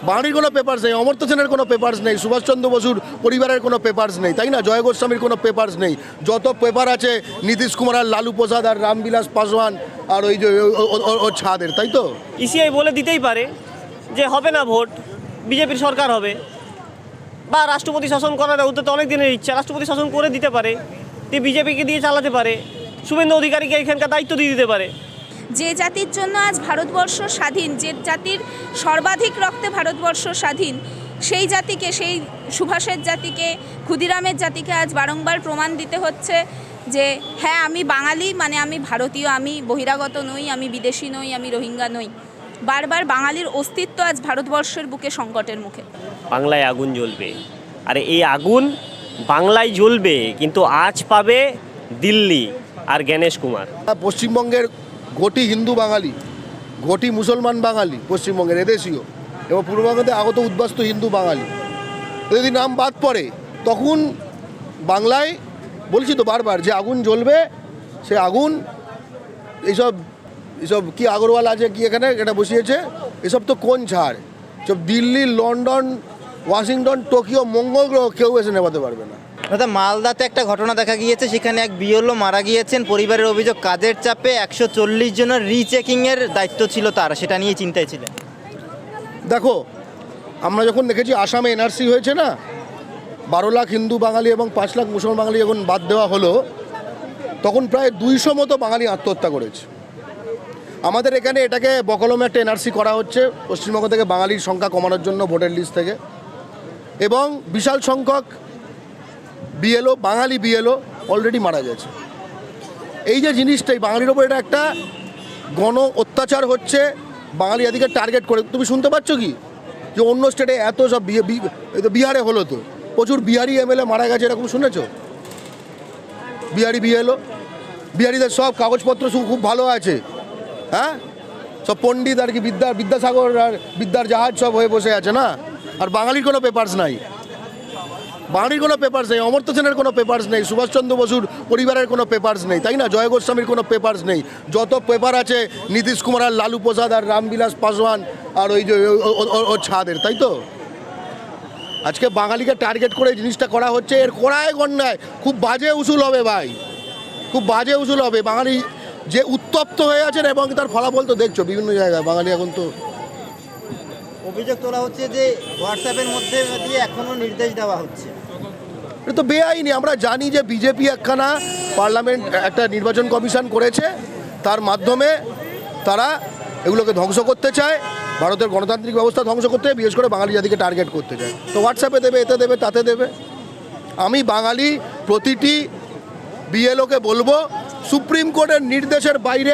বাঙালির কোনো পেপারস নেই, অমর্ত্য সেনের কোনো পেপারস নেই, সুভাষচন্দ্র বসুর পরিবারের কোনো পেপারস নেই, তাই না? জয় গোস্বামীর কোনো পেপারস নেই। যত পেপার আছে নীতিশ কুমার আর লালু প্রসাদ আর রামবিলাস পাসওয়ান আর ওই যে ওর ছাদের, তাই তো? ইসিআই বলে দিতেই পারে যে হবে না ভোট, বিজেপির সরকার হবে, বা রাষ্ট্রপতি শাসন করার ওদের তো অনেক দিনের ইচ্ছা, রাষ্ট্রপতি শাসন করে দিতে পারে, বিজেপিকে দিয়ে চালাতে পারে, শুভেন্দু অধিকারীকে এখানকার দায়িত্ব দিয়ে দিতে পারে। যে জাতির জন্য আজ ভারতবর্ষ স্বাধীন, যে জাতির সর্বাধিক রক্তে ভারতবর্ষ স্বাধীন, সেই জাতিকে, সেই সুভাষের জাতিকে, ক্ষুদিরামের জাতিকে আজ বারংবার প্রমাণ দিতে হচ্ছে যে হ্যাঁ, আমি বাঙালি, মানে আমি ভারতীয়, আমি বহিরাগত নই, আমি বিদেশি নই, আমি রোহিঙ্গা নই। বারবার বাঙালির অস্তিত্ব আজ ভারতবর্ষের বুকে সংকটের মুখে। বাংলায় আগুন জ্বলবে, আর এই আগুন বাংলায় জ্বলবে, কিন্তু আজ পাবে দিল্লি আর গণেশ কুমার। পশ্চিমবঙ্গের ঘটি হিন্দু বাঙালি, ঘটি মুসলমান বাঙালি, পশ্চিমবঙ্গের এদেশীয় এবং পূর্ববঙ্গতে আগত উদ্বাস্তু হিন্দু বাঙালি যদি নাম বাদ পড়ে, তখন বাংলায় বলছি তো বারবার যে আগুন জ্বলবে। সে আগুন এইসব এসব কি আগরওয়াল আছে কি এখানে এটা বসিয়েছে, এসব তো কোন ছাড়। সব দিল্লি, লন্ডন, ওয়াশিংটন, টোকিও, মঙ্গল গ্রহ কেউ এসে নেভাতে পারবে না। দাদা, মালদাতে একটা ঘটনা দেখা গিয়েছে, সেখানে এক বিএলও মারা গিয়েছেন। পরিবারের অভিযোগ কাজের চাপে 140 জনের রিচেকিংয়ের দায়িত্ব ছিল তার, সেটা নিয়ে চিন্তায় ছিলেন। দেখো, আমরা যখন দেখেছি আসামে এনআরসি হয়েছে না, 12 লাখ হিন্দু বাঙালি এবং 5 লাখ মুসলমান বাঙালি যখন বাদ দেওয়া হলো, তখন প্রায় 200 মতো বাঙালি আত্মহত্যা করেছে। আমাদের এখানে এটাকে বকলমে একটা এনআরসি করা হচ্ছে পশ্চিমবঙ্গ থেকে বাঙালির সংখ্যা কমানোর জন্য ভোটার লিস্ট থেকে, এবং বিশাল সংখ্যক বিএলও, বাঙালি বিএলও অলরেডি মারা গেছে। এই যে জিনিসটাই বাঙালির ওপর এটা একটা গণ অত্যাচার হচ্ছে, বাঙালি এদিকে টার্গেট করে। তুমি শুনতে পাচ্ছ কি যে অন্য স্টেটে এত সব বিহারে হলো, তো প্রচুর বিহারি এমএলএ মারা গেছে, এরকম শুনেছো? বিহারি বিএলও, বিহারিদের সব কাগজপত্র খুব ভালো আছে, হ্যাঁ, সব পণ্ডিত আর কি, বিদ্যাসাগর আর বিদ্যার জাহাজ সব হয়ে বসে আছে না। আর বাঙালির কোনো পেপারস নাই, বাঙালির কোনো পেপারস নেই, অমর্ত্য সেনের কোনো পেপারস নেই, সুভাষচন্দ্র বসুর পরিবারের কোনো পেপারস নেই, তাই না? জয় গোস্বামীর কোনো পেপারস নেই। যত পেপার আছে নীতিশ কুমার আর লালু প্রসাদ আর রামবিলাস পাসওয়ান আর ওই যে ওর ছাদের, তাই তো? আজকে বাঙালিকে টার্গেট করে জিনিসটা করা হচ্ছে, এর কড়ায় গণ্যায় খুব বাজে উসুল হবে ভাই, খুব বাজে উসুল হবে। বাঙালি যে উত্তপ্ত হয়ে আছেন এবং তার ফলাফল তো দেখছো বিভিন্ন জায়গায়। বাঙালি এখন তো অভিযোগ তোলা হচ্ছে যে হোয়াটসঅ্যাপের মধ্যে দিয়ে এখনো নির্দেশ দেওয়া হচ্ছে, এটা তো বেআইনি। আমরা জানি যে বিজেপি একখানা পার্লামেন্ট, একটা নির্বাচন কমিশন করেছে, তার মাধ্যমে তারা এগুলোকে ধ্বংস করতে চায়, ভারতের গণতান্ত্রিক ব্যবস্থা ধ্বংস করতে চায়, বিশেষ করে বাঙালি জাতিকে টার্গেট করতে চায়। তো হোয়াটসঅ্যাপে দেবে, এতে দেবে, তাতে দেবে। আমি বাঙালি প্রতিটি বিএলওকে বলবো, সুপ্রিম কোর্টের নির্দেশের বাইরে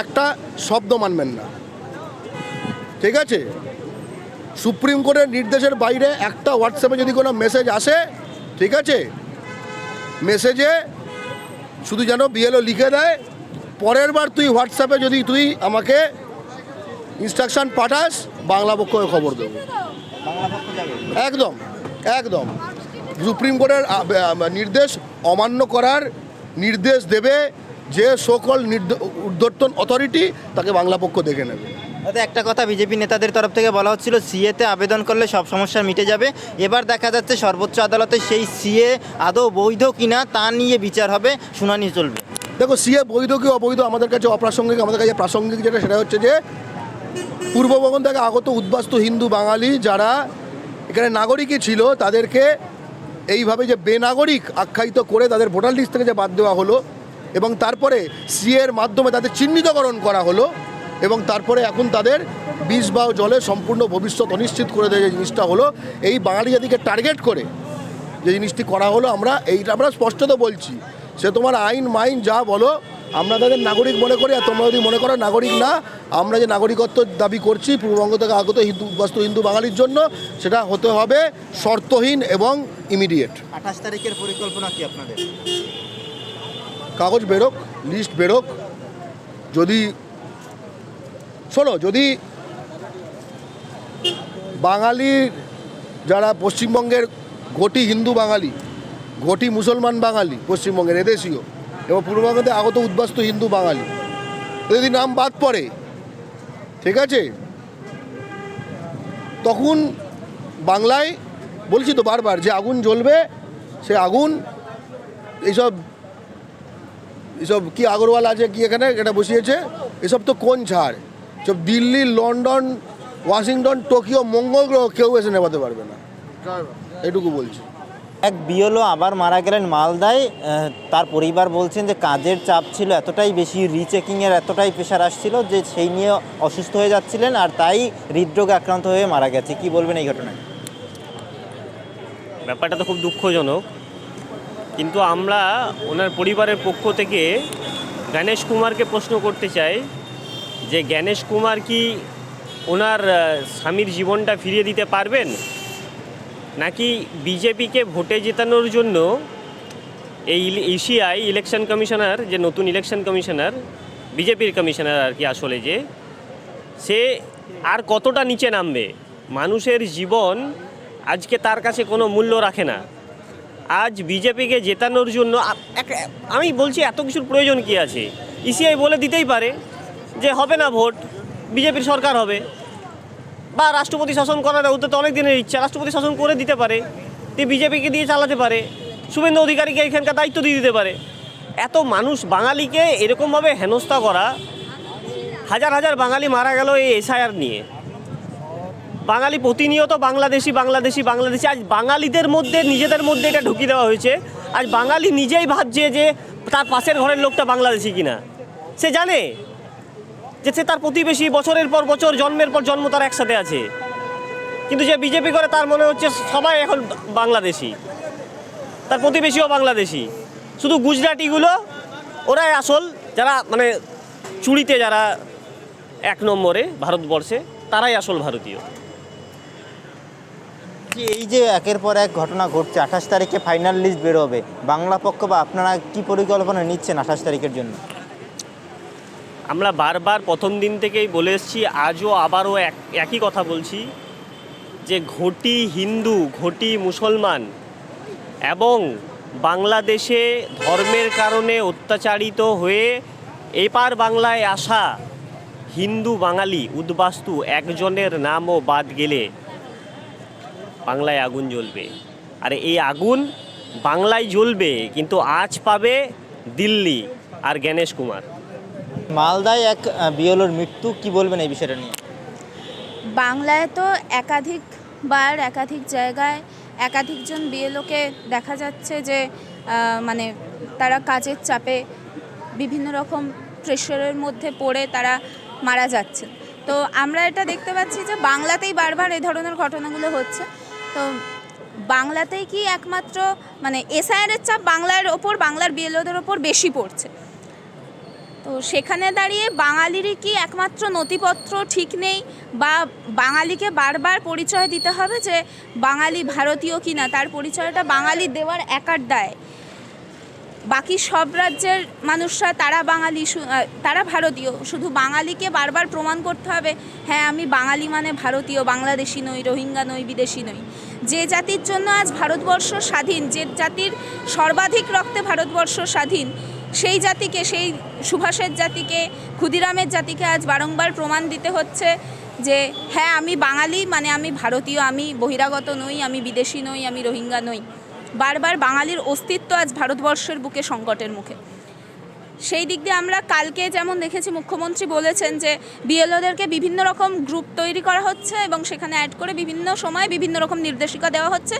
একটা শব্দ মানবেন না, ঠিক আছে? সুপ্রিম কোর্টের নির্দেশের বাইরে একটা হোয়াটসঅ্যাপে যদি কোনো মেসেজ আসে, ঠিক আছে, মেসেজে শুধু যেন বিএলও লিখে দেয়, পরের বার তুই হোয়াটসঅ্যাপে যদি তুই আমাকে ইনস্ট্রাকশন পাঠাস, বাংলা পক্ষকে খবর দেবো। একদম একদম সুপ্রিম কোর্টের নির্দেশ অমান্য করার নির্দেশ দেবে যে সকল ঊর্ধ্বতন অথরিটি, তাকে বাংলা পক্ষ দেখে নেবে। দাদা, একটা কথা বিজেপি নেতাদের তরফ থেকে বলা হচ্ছিল, সিএতে আবেদন করলে সব সমস্যা মিটে যাবে। এবার দেখা যাচ্ছে সর্বোচ্চ আদালতে সেই সিএ আদৌ বৈধ কিনা তা নিয়ে বিচার হবে, শুনানি চলবে। দেখো, সিএ বৈধ কি অবৈধ আমাদের কাছে অপ্রাসঙ্গিক। আমাদের কাছে প্রাসঙ্গিক যেটা, সেটা হচ্ছে যে পূর্ববঙ্গ থেকে আগত উদ্বাস্তু হিন্দু বাঙালি যারা এখানে নাগরিকই ছিল, তাদেরকে এইভাবে যে বেনাগরিক আখ্যায়িত করে তাদের ভোটার লিস্ট থেকে যে বাদ দেওয়া হলো, এবং তারপরে সিএর মাধ্যমে তাদের চিহ্নিতকরণ করা হলো, এবং তারপরে এখন তাদের বিষ বা জলে সম্পূর্ণ ভবিষ্যৎ অনিশ্চিত করে দেয়, যে জিনিসটা হলো এই বাঙালি জাতিকে টার্গেট করে যে জিনিসটি করা হলো। আমরা স্পষ্টত বলছি, সে তোমার আইন মাইন যা বলো, আমরা তাদের নাগরিক মনে করি। আর তোমরা যদি মনে করো নাগরিক না, আমরা যে নাগরিকত্ব দাবি করছি পূর্ববঙ্গ থেকে আগত উদ্বাস্তু হিন্দু বাঙালির জন্য, সেটা হতে হবে শর্তহীন এবং ইমিডিয়েট। 28 তারিখের পরিকল্পনা কি আপনাদের? কাগজ বেরোক, লিস্ট বেরোক। যদি শোনো, যদি বাঙালির যারা পশ্চিমবঙ্গের ঘটি হিন্দু বাঙালি, ঘটি মুসলমান বাঙালি, পশ্চিমবঙ্গের এদেশীয় এবং পূর্ববঙ্গতে আগত উদ্বাস্তু হিন্দু বাঙালি যদি নাম বাদ পড়ে, ঠিক আছে, তখন বাংলায় বলছি তো বারবার যে আগুন জ্বলবে, সে আগুন এইসব এসব কি আগরওয়াল আছে কি এখানে এটা বসিয়েছে, এসব তো কোন ছাড়, সব দিল্লি, লন্ডন, ওয়াশিংটন, টোকিও, মঙ্গল গ্রহ কেউ এসে নেভাতে পারবে না, এটুকু বলছি। এক বিএলও আবার মারা গেলেন মালদায়। তার পরিবার বলছেন যে কাজের চাপ ছিল এতটাই বেশি, রিচেকিংয়ের এতটাই প্রেশার আসছিল যে সেই নিয়ে অসুস্থ হয়ে যাচ্ছিলেন, আর তাই হৃদরোগে আক্রান্ত হয়ে মারা গেছে। কি বলবেন এই ঘটনায়? ব্যাপারটা তো খুব দুঃখজনক, কিন্তু আমরা ওনার পরিবারের পক্ষ থেকে গণেশ কুমারকে প্রশ্ন করতে চাই যে গণেশ কুমার কি ওনার স্বামীর জীবনটা ফিরিয়ে দিতে পারবেন, নাকি বিজেপিকে ভোটে জেতানোর জন্য এই ইসিআই ইলেকশন কমিশনার, যে নতুন ইলেকশন কমিশনার, বিজেপির কমিশনার আর কি আসলে, যে সে আর কতটা নিচে নামবে? মানুষের জীবন আজকে তার কাছে কোনো মূল্য রাখে না। আজ বিজেপিকে জেতানোর জন্য আমি বলছি এত কিছুর প্রয়োজন কি আছে? ইসিআই বলে দিতেই পারে যে হবে না ভোট, বিজেপির সরকার হবে, বা রাষ্ট্রপতি শাসন করার ওদের তো অনেক দিনের ইচ্ছা, রাষ্ট্রপতি শাসন করে দিতে পারে, তিনি বিজেপিকে দিয়ে চালাতে পারে, শুভেন্দু অধিকারীকে এখানকার দায়িত্ব দিয়ে দিতে পারে। এত মানুষ বাঙালিকে এরকমভাবে হেনস্থা করা, হাজার হাজার বাঙালি মারা গেল এই এসআইআর নিয়ে। বাঙালি প্রতিনিয়ত বাংলাদেশি বাংলাদেশি বাংলাদেশি, আজ বাঙালিদের মধ্যে নিজেদের মধ্যে এটা ঢুকিয়ে দেওয়া হয়েছে। আজ বাঙালি নিজেই ভাবছে যে তার পাশের ঘরের লোকটা বাংলাদেশি কিনা। সে জানে যে সে তার প্রতিবেশী, বছরের পর বছর, জন্মের পর জন্ম তার একসাথে আছে, কিন্তু যে বিজেপি করে তার মনে হচ্ছে সবাই এখন বাংলাদেশি, তার প্রতিবেশীও বাংলাদেশি। শুধু গুজরাটিগুলো ওরাই আসল, যারা মানে চুরিতে যারা 1 নম্বরে ভারতবর্ষে, তারাই আসল ভারতীয়। যে এই যে একের পর এক ঘটনা ঘটছে, 28 তারিখে ফাইনাল লিস্ট বেরোবে, বাংলা পক্ষ বা আপনারা কি পরিকল্পনা নিচ্ছেন 28 তারিখের জন্য? আমরা বারবার প্রথম দিন থেকেই বলে এসেছি, আজও আবারও একই কথা বলছি যে ঘটি হিন্দু, ঘটি মুসলমান এবং বাংলাদেশে ধর্মের কারণে অত্যাচারিত হয়ে এপার বাংলায় আসা হিন্দু বাঙালি উদ্বাস্তু একজনের নামও বাদ গেলে বাংলায় আগুন জ্বলবে। আর এই আগুন বাংলায় জ্বলবে, কিন্তু আজ পাবে দিল্লি আর গণেশ কুমার। মালদায় এক বিএলওর মৃত্যু, কি বলবেন এই বিষয়টা নিয়ে? বাংলায় তো একাধিকবার একাধিক জায়গায় একাধিকজন বিএলওকে দেখা যাচ্ছে যে মানে তারা কাজের চাপে বিভিন্ন রকম প্রেশারের মধ্যে পড়ে তারা মারা যাচ্ছে। তো আমরা এটা দেখতে পাচ্ছি যে বাংলাতেই বারবার এই ধরনের ঘটনাগুলো হচ্ছে। তো বাংলাতেই কি একমাত্র মানে এসআইআরের চাপ বাংলার ওপর, বাংলার বিএলওদের ওপর বেশি পড়ছে। তো সেখানে দাঁড়িয়ে বাঙালিরই কি একমাত্র নথিপত্র ঠিক নেই, বা বাঙালিকে বারবার পরিচয় দিতে হবে যে বাঙালি ভারতীয় কিনা, তার পরিচয়টা বাঙালি দেওয়ার একার দায়। বাকি সব রাজ্যের মানুষরা তারা বাঙালি, তারা ভারতীয়, শুধু বাঙালিকে বারবার প্রমাণ করতে হবে হ্যাঁ আমি বাঙালি মানে ভারতীয়, বাংলাদেশি নই, রোহিঙ্গা নই, বিদেশি নই। যে জাতির জন্য আজ ভারতবর্ষ স্বাধীন, যে জাতির সর্বাধিক রক্তে ভারতবর্ষ স্বাধীন, সেই জাতিকে, সেই সুভাষের জাতিকে, ক্ষুদিরামের জাতিকে আজ বারংবার প্রমাণ দিতে হচ্ছে যে হ্যাঁ আমি বাঙালি মানে আমি ভারতীয়, আমি বহিরাগত নই, আমি বিদেশি নই, আমি রোহিঙ্গা নই। বারবার বাঙালির অস্তিত্ব আজ ভারতবর্ষের বুকে সংকটের মুখে। সেই দিক দিয়ে আমরা কালকে যেমন দেখেছি, মুখ্যমন্ত্রী বলেছেন যে বিএলওদেরকে বিভিন্ন রকম গ্রুপ তৈরি করা হচ্ছে এবং সেখানে অ্যাড করে বিভিন্ন সময় বিভিন্ন রকম নির্দেশিকা দেওয়া হচ্ছে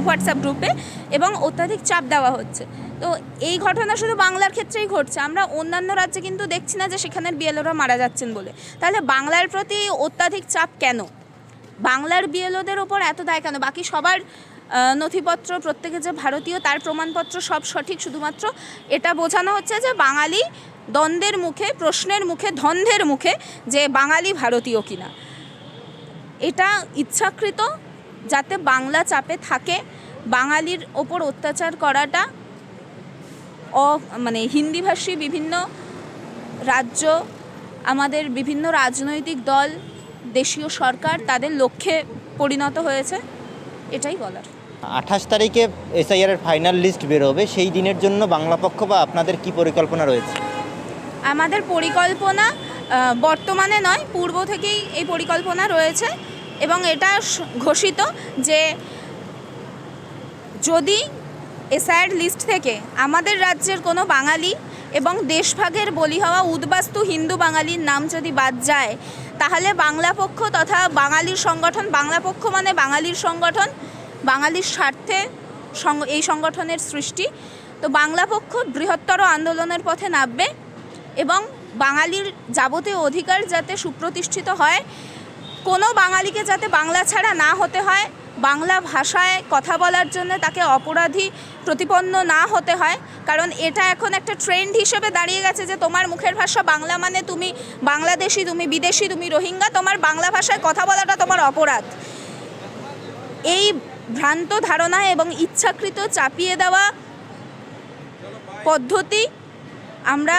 হোয়াটসঅ্যাপ গ্রুপে, এবং অত্যাধিক চাপ দেওয়া হচ্ছে। তো এই ঘটনা শুধু বাংলার ক্ষেত্রেই ঘটছে, আমরা অন্যান্য রাজ্যে কিন্তু দেখছি না যে সেখানের বিএলওরা মারা যাচ্ছেন বলে। তাহলে বাংলার প্রতি অত্যাধিক চাপ কেন? বাংলার বিএলওদের ওপর এত দায় কেন? বাকি সবার নথিপত্র, প্রত্যেকে যে ভারতীয় তার প্রমাণপত্র সব সঠিক, শুধুমাত্র এটা বোঝানো হচ্ছে যে বাঙালি দ্বন্দ্বের মুখে, প্রশ্নের মুখে, দ্বন্দ্বের মুখে যে বাঙালি ভারতীয় কিনা। এটা ইচ্ছাকৃত, যাতে বাংলা চাপে থাকে। বাঙালির ওপর অত্যাচার করাটা মানে হিন্দিভাষী বিভিন্ন রাজ্য, আমাদের বিভিন্ন রাজনৈতিক দল, দেশীয় সরকার তাদের লক্ষ্যে পরিণত হয়েছে, এটাই বলার। 28 তারিখে এসআইআরের ফাইনাল লিস্ট বেরোবে, সেই দিনের জন্য বাংলা পক্ষ বা আপনাদের কি পরিকল্পনা রয়েছে? আমাদের পরিকল্পনা বর্তমানে নয়, পূর্ব থেকেই এই পরিকল্পনা রয়েছে এবং এটা ঘোষিত যে যদি এসআইআর লিস্ট থেকে আমাদের রাজ্যের কোনো বাঙালি এবং দেশভাগের বলি হওয়া উদ্বাস্তু হিন্দু বাঙালির নাম যদি বাদ যায়, তাহলে বাংলা পক্ষ তথা বাঙালির সংগঠন, বাংলা পক্ষ মানে বাঙালির সংগঠন, বাঙালির স্বার্থে এই সংগঠনের সৃষ্টি, তো বাংলা পক্ষ বৃহত্তর আন্দোলনের পথে নামবে এবং বাঙালির যাবতীয় অধিকার যাতে সুপ্রতিষ্ঠিত হয়, কোনো বাঙালিকে যাতে বাংলা ছাড়া না হতে হয়, বাংলা ভাষায় কথা বলার জন্য তাকে অপরাধী প্রতিপন্ন না হতে হয়। কারণ এটা এখন একটা ট্রেন্ড হিসেবে দাঁড়িয়ে গেছে যে তোমার মুখের ভাষা বাংলা মানে তুমি বাংলাদেশি, তুমি বিদেশি, তুমি রোহিঙ্গা, তোমার বাংলা ভাষায় কথা বলাটা তোমার অপরাধ। এই ভ্রান্ত ধারণা এবং ইচ্ছাকৃত চাপিয়ে দেওয়া পদ্ধতি আমরা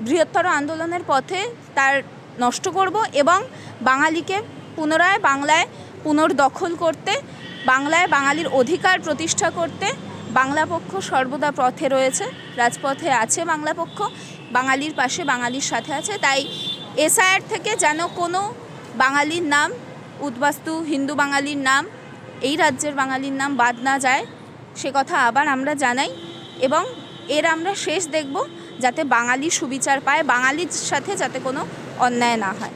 বৃহত্তর আন্দোলনের পথে তার নষ্ট করব এবং বাঙালিকে পুনরায় বাংলায় পুনর্দখল করতে, বাংলায় বাঙালির অধিকার প্রতিষ্ঠা করতে বাংলা পক্ষ সর্বদা পথে রয়েছে, রাজপথে আছে বাংলা পক্ষ, বাঙালির পাশে, বাঙালির সাথে আছে। তাই এসআইআর থেকে যেন কোনো বাঙালির নাম, উদ্বাস্তু হিন্দু বাঙালির নাম, এই রাজ্যের বাঙালির নাম বাদ না যায়, সে কথা আবার আমরা জানাই এবং এর আমরা শেষ দেখব যাতে বাঙালি সুবিচার পায়, বাঙালির সাথে যাতে কোনো অন্যায় না হয়।